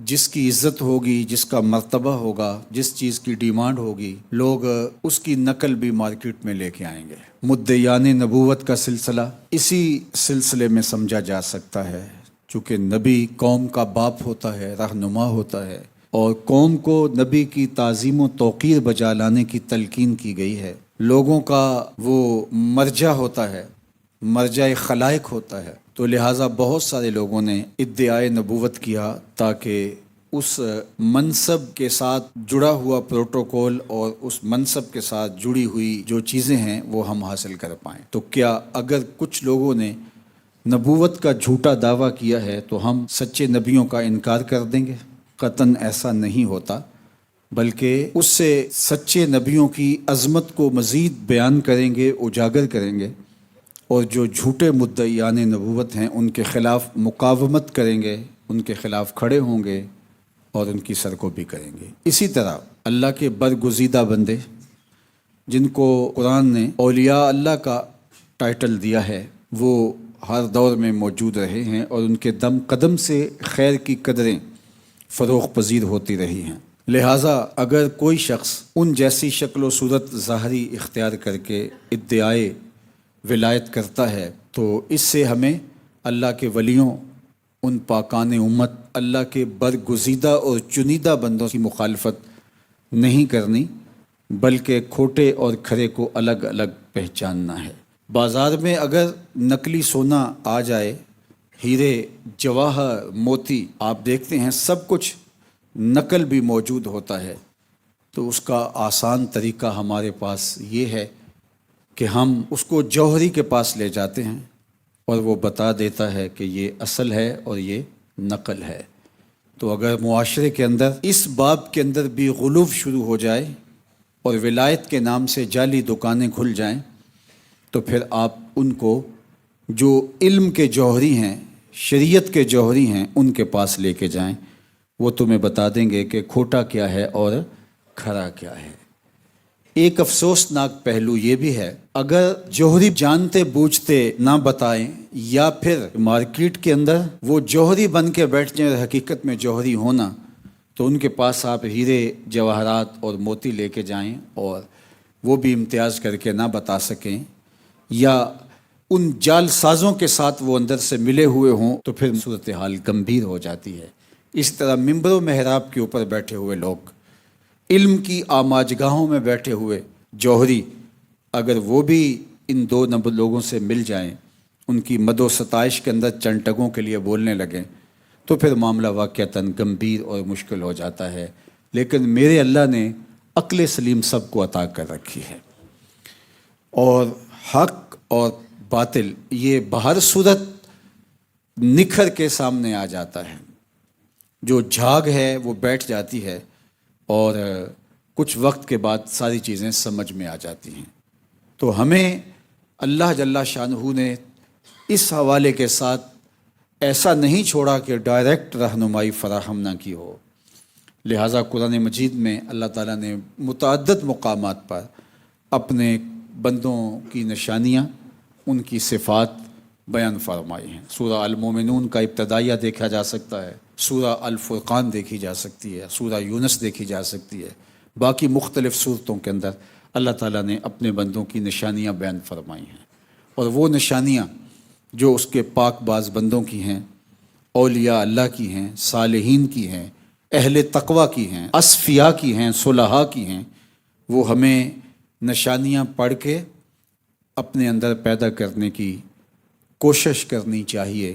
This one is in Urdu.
جس کی عزت ہوگی، جس کا مرتبہ ہوگا، جس چیز کی ڈیمانڈ ہوگی، لوگ اس کی نقل بھی مارکیٹ میں لے کے آئیں گے۔ مدعیان نبوت کا سلسلہ اسی سلسلے میں سمجھا جا سکتا ہے، چونکہ نبی قوم کا باپ ہوتا ہے، رہنما ہوتا ہے، اور قوم کو نبی کی تعظیم و توقیر بجا لانے کی تلقین کی گئی ہے۔ لوگوں کا وہ مرجع ہوتا ہے، مرجع خلائق ہوتا ہے، تو لہٰذا بہت سارے لوگوں نے ادعائے نبوت کیا تاکہ اس منصب کے ساتھ جڑا ہوا پروٹوکول اور اس منصب کے ساتھ جڑی ہوئی جو چیزیں ہیں وہ ہم حاصل کر پائیں۔ تو کیا اگر کچھ لوگوں نے نبوت کا جھوٹا دعویٰ کیا ہے تو ہم سچے نبیوں کا انکار کر دیں گے؟ قطعاً ایسا نہیں ہوتا، بلکہ اس سے سچے نبیوں کی عظمت کو مزید بیان کریں گے، اجاگر کریں گے، اور جو جھوٹے مدعیان نبوت ہیں ان کے خلاف مقاومت کریں گے، ان کے خلاف کھڑے ہوں گے اور ان کی سرکوبی کریں گے۔ اسی طرح اللہ کے برگزیدہ بندے جن کو قرآن نے اولیاء اللہ کا ٹائٹل دیا ہے، وہ ہر دور میں موجود رہے ہیں اور ان کے دم قدم سے خیر کی قدریں فروغ پذیر ہوتی رہی ہیں۔ لہٰذا اگر کوئی شخص ان جیسی شکل و صورت ظاہری اختیار کر کے ادعائے ولایت کرتا ہے تو اس سے ہمیں اللہ کے ولیوں، ان پاکان امت، اللہ کے برگزیدہ اور چنیدہ بندوں کی مخالفت نہیں کرنی، بلکہ کھوٹے اور کھرے کو الگ الگ پہچاننا ہے۔ بازار میں اگر نقلی سونا آ جائے، ہیرے، جواہر، موتی، آپ دیکھتے ہیں سب کچھ نقل بھی موجود ہوتا ہے، تو اس کا آسان طریقہ ہمارے پاس یہ ہے کہ ہم اس کو جوہری کے پاس لے جاتے ہیں اور وہ بتا دیتا ہے کہ یہ اصل ہے اور یہ نقل ہے۔ تو اگر معاشرے کے اندر اس باب کے اندر بھی غلو شروع ہو جائے اور ولایت کے نام سے جعلی دکانیں کھل جائیں، تو پھر آپ ان کو جو علم کے جوہری ہیں، شریعت کے جوہری ہیں، ان کے پاس لے کے جائیں، وہ تمہیں بتا دیں گے کہ کھوٹا کیا ہے اور کھرا کیا ہے۔ ایک افسوسناک پہلو یہ بھی ہے، اگر جوہری جانتے بوجھتے نہ بتائیں یا پھر مارکیٹ کے اندر وہ جوہری بن کے بیٹھ جائیں، حقیقت میں جوہری ہونا، تو ان کے پاس آپ ہیرے، جواہرات اور موتی لے کے جائیں اور وہ بھی امتیاز کر کے نہ بتا سکیں، یا ان جال سازوں کے ساتھ وہ اندر سے ملے ہوئے ہوں، تو پھر صورتحال گمبھیر ہو جاتی ہے۔ اس طرح ممبر و محراب کے اوپر بیٹھے ہوئے لوگ، علم کی آماجگاہوں میں بیٹھے ہوئے جوہری، اگر وہ بھی ان دو نمبر لوگوں سے مل جائیں، ان کی مد و ستائش کے اندر چند ٹگوں کے لیے بولنے لگیں، تو پھر معاملہ واقعتاً گمبھیر اور مشکل ہو جاتا ہے۔ لیکن میرے اللہ نے عقل سلیم سب کو عطا کر رکھی ہے، اور حق اور باطل یہ بہر صورت نکھر کے سامنے آ جاتا ہے۔ جو جھاگ ہے وہ بیٹھ جاتی ہے اور کچھ وقت کے بعد ساری چیزیں سمجھ میں آ جاتی ہیں۔ تو ہمیں اللہ جل شانہ نے اس حوالے کے ساتھ ایسا نہیں چھوڑا کہ ڈائریکٹ رہنمائی فراہم نہ کی ہو۔ لہٰذا قرآن مجید میں اللہ تعالیٰ نے متعدد مقامات پر اپنے بندوں کی نشانیاں، ان کی صفات بیان فرمائی ہیں۔ سورہ المومنون کا ابتدائیہ دیکھا جا سکتا ہے، سورہ الفرقان دیکھی جا سکتی ہے، سورہ یونس دیکھی جا سکتی ہے، باقی مختلف صورتوں کے اندر اللہ تعالیٰ نے اپنے بندوں کی نشانیاں بیان فرمائی ہیں، اور وہ نشانیاں جو اس کے پاک باز بندوں کی ہیں، اولیاء اللہ کی ہیں، صالحین کی ہیں، اہل تقوی کی ہیں، اصفیاء کی ہیں، صلحاء کی ہیں، وہ ہمیں نشانیاں پڑھ کے اپنے اندر پیدا کرنے کی کوشش کرنی چاہیے۔